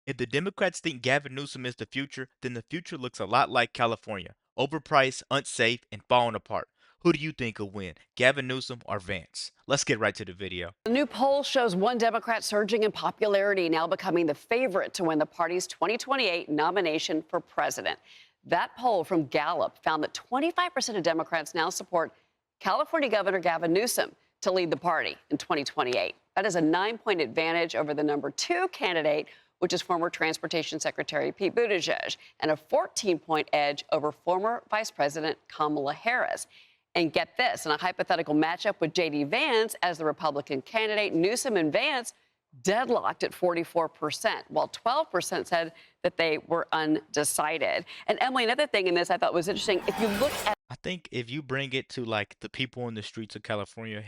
If the Democrats think Gavin Newsom is the future, then the future looks a lot like California. Overpriced, unsafe, and falling apart. Who do you think will win, Gavin Newsom or Vance? Let's get right to the video. A new poll shows one Democrat surging in popularity, now becoming the favorite to win the party's 2028 nomination for president. That poll from Gallup found that 25% of Democrats now support California Governor Gavin Newsom to lead the party in 2028. That is a 9-point advantage over the number 2 candidate, which is former Transportation Secretary Pete Buttigieg, and a 14-point edge over former Vice President Kamala Harris. And get this, in a hypothetical matchup with J.D. Vance as the Republican candidate, Newsom and Vance deadlocked at 44%, while 12% said that they were undecided. And Emily, another thing in this I thought was interesting, if you look at I think if you bring it to like the people in the streets of California,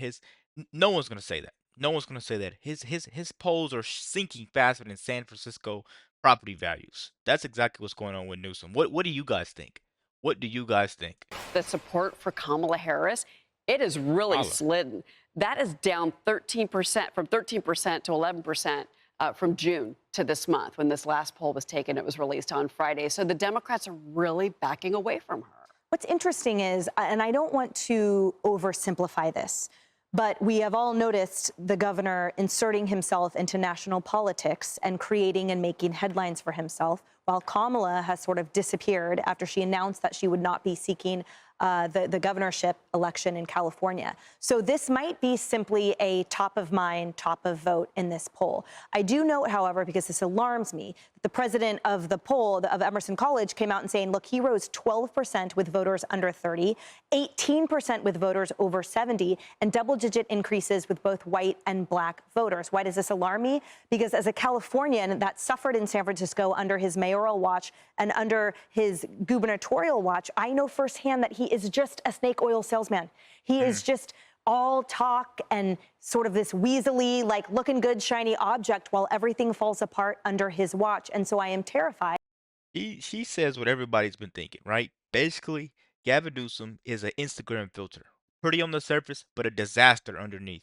no one's gonna say that. No one's gonna say that. His polls are sinking faster than San Francisco property values. That's exactly what's going on with Newsom. What do you guys think? What do you guys think? the support for Kamala Harris, it has really Holla. slid. That is down 13%, from 13% to 11% from June to this month. When this last poll was taken, it was released on Friday. So the Democrats are really backing away from her. What's interesting is, and I don't want to oversimplify this, but we have all noticed the governor inserting himself into national politics and creating and making headlines for himself, while Kamala has sort of disappeared after she announced that she would not be seeking the governorship election in California. So this might be simply a top of mind, top of vote in this poll. I do note, however, because this alarms me, that the president of the poll of Emerson College came out and saying, look, he rose 12% with voters under 30, 18% with voters over 70, and double-digit increases with both white and black voters. Why does this alarm me? Because as a Californian that suffered in San Francisco under his mayoral watch and under his gubernatorial watch, I know firsthand that he is just a snake oil salesman. He is just all talk and sort of this weaselly, like looking good, shiny object while everything falls apart under his watch. And so I am terrified. She says what everybody's been thinking, right? Basically, Gavin Newsom is an Instagram filter. Pretty on the surface, but a disaster underneath.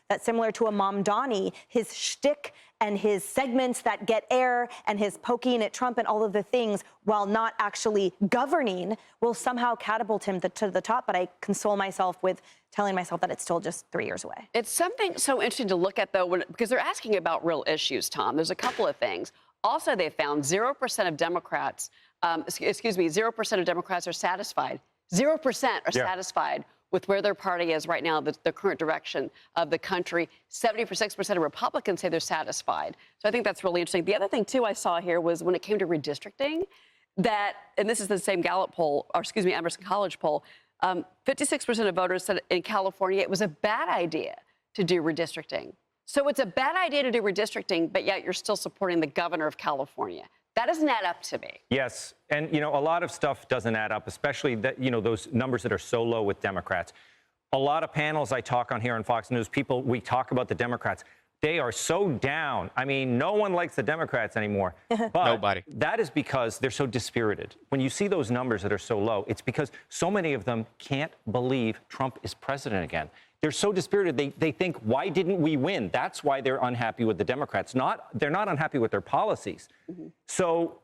That's similar to a Mom Donnie, his shtick and his segments that get air and his poking at Trump and all of the things while not actually governing will somehow catapult him to the top. But I console myself with telling myself that it's still just 3 years away. It's something so interesting to look at, though, because they're asking about real issues, Tom. There's a couple of things. Also, they found 0% of Democrats, 0% of Democrats are satisfied. 0% are satisfied with where their party is right now, the current direction of the country. 76% of Republicans say they're satisfied. So I think that's really interesting. The other thing, too, I saw here was when it came to redistricting, that, and this is the same Gallup poll, or excuse me, Emerson College poll, 56% of voters said in California it was a bad idea to do redistricting. So it's a bad idea to do redistricting, but yet you're still supporting the governor of California. That doesn't add up to me. Yes. And, a lot of stuff doesn't add up, especially that, those numbers that are so low with Democrats. A lot of panels I talk on here on Fox News, we talk about the Democrats. They are so down. I mean, no one likes the Democrats anymore. But Nobody. That is because they're so dispirited. When you see those numbers that are so low, it's because so many of them can't believe Trump is president again. They're so dispirited. They think, why didn't we win? That's why they're unhappy with the Democrats. They're not unhappy with their policies. So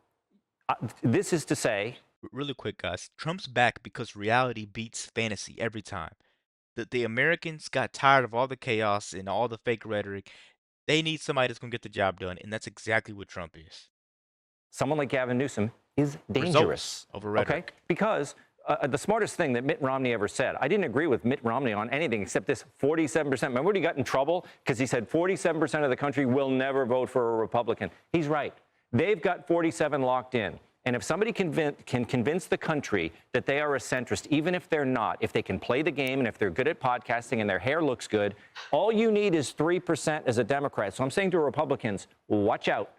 this is to say, Really quick, guys. Trump's back because reality beats fantasy every time. The Americans got tired of all the chaos and all the fake rhetoric. They need somebody that's going to get the job done, and that's exactly what Trump is. someone like Gavin Newsom is dangerous. Results over rhetoric. Okay? Because the smartest thing that Mitt Romney ever said, I didn't agree with Mitt Romney on anything except this 47%. Remember when he got in trouble? Because he said 47% of the country will never vote for a Republican. He's right. They've got 47 locked in. And if somebody can convince the country that they are a centrist, even if they're not, if they can play the game and if they're good at podcasting and their hair looks good, all you need is 3% as a Democrat. So I'm saying to Republicans, watch out.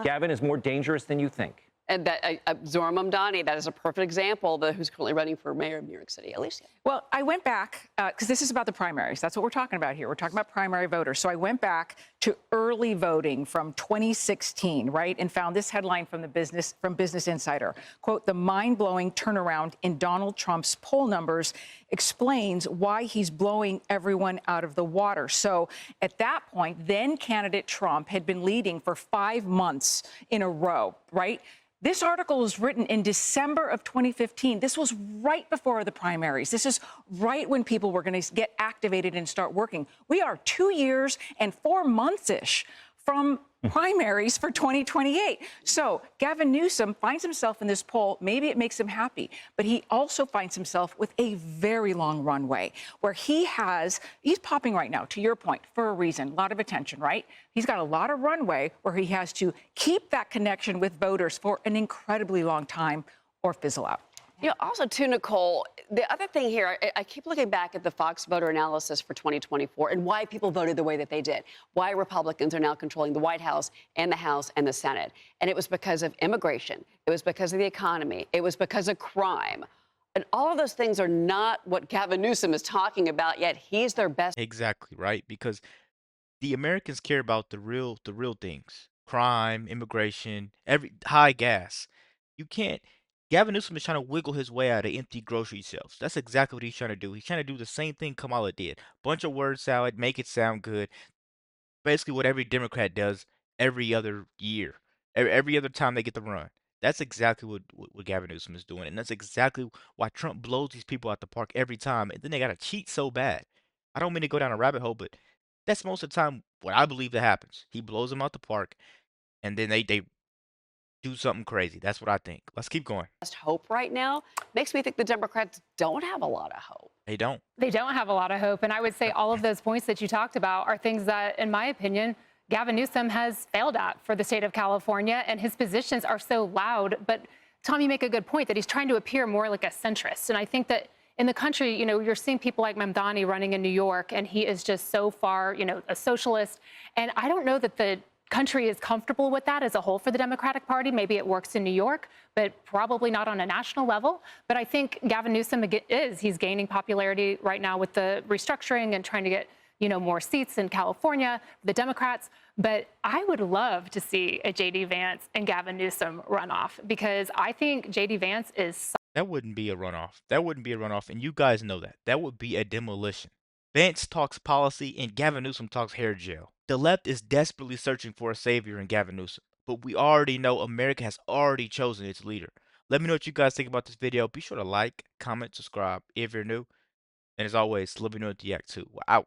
Gavin is more dangerous than you think. And that Zohran Mamdani, that is a perfect example of who's currently running for mayor of New York City. Alicia. Well, I went back, because this is about the primaries. That's what we're talking about here. We're talking about primary voters. So I went back to early voting from 2016, right, and found this headline from Business Insider. Quote, the mind-blowing turnaround in Donald Trump's poll numbers explains why he's blowing everyone out of the water. So at that point, then candidate Trump had been leading for 5 months in a row, right? This article was written in December of 2015. This was right before the primaries. This is right when people were going to get activated and start working. We are 2 years and 4 months-ish from primaries for 2028. So Gavin Newsom finds himself in this poll. Maybe it makes him happy, but he also finds himself with a very long runway where he's popping right now, to your point, for a reason, a lot of attention, right? He's got a lot of runway where he has to keep that connection with voters for an incredibly long time or fizzle out. Also, too, Nicole, the other thing here, I keep looking back at the Fox voter analysis for 2024 and why people voted the way that they did, why Republicans are now controlling the White House and the House and the Senate. And it was because of immigration. It was because of the economy. It was because of crime. And all of those things are not what Gavin Newsom is talking about, yet he's their best. Exactly, right? Because the Americans care about the real things. Crime, immigration, every high gas. You can't Gavin Newsom is trying to wiggle his way out of empty grocery shelves. That's exactly what he's trying to do. He's trying to do the same thing Kamala did. Bunch of word salad, make it sound good. Basically what every Democrat does every other year. Every other time they get the run. That's exactly what Gavin Newsom is doing. And that's exactly why Trump blows these people out the park every time. And then they got to cheat so bad. I don't mean to go down a rabbit hole, but that's most of the time what I believe that happens. He blows them out the park, and then they do something crazy. That's what I think. Let's keep going. Hope right now makes me think the Democrats don't have a lot of hope. They don't. They don't have a lot of hope. And I would say all of those points that you talked about are things that, in my opinion, Gavin Newsom has failed at for the state of California. And his positions are so loud. But Tom, you make a good point that he's trying to appear more like a centrist. And I think that in the country, you're seeing people like Mamdani running in New York, and he is just so far, a socialist. And I don't know that the country is comfortable with that as a whole for the Democratic Party. Maybe it works in New York, but probably not on a national level. But I think Gavin Newsom he's gaining popularity right now with the restructuring and trying to get, more seats in California, the Democrats. But I would love to see a J.D. Vance and Gavin Newsom runoff, because I think J.D. Vance is. That wouldn't be a runoff. That wouldn't be a runoff, and you guys know that. That would be a demolition. Vance talks policy, and Gavin Newsom talks hair gel. The left is desperately searching for a savior in Gavin Newsom, but we already know America has already chosen its leader. Let me know what you guys think about this video. Be sure to like, comment, subscribe if you're new. And as always, let me know what you react to. We're out.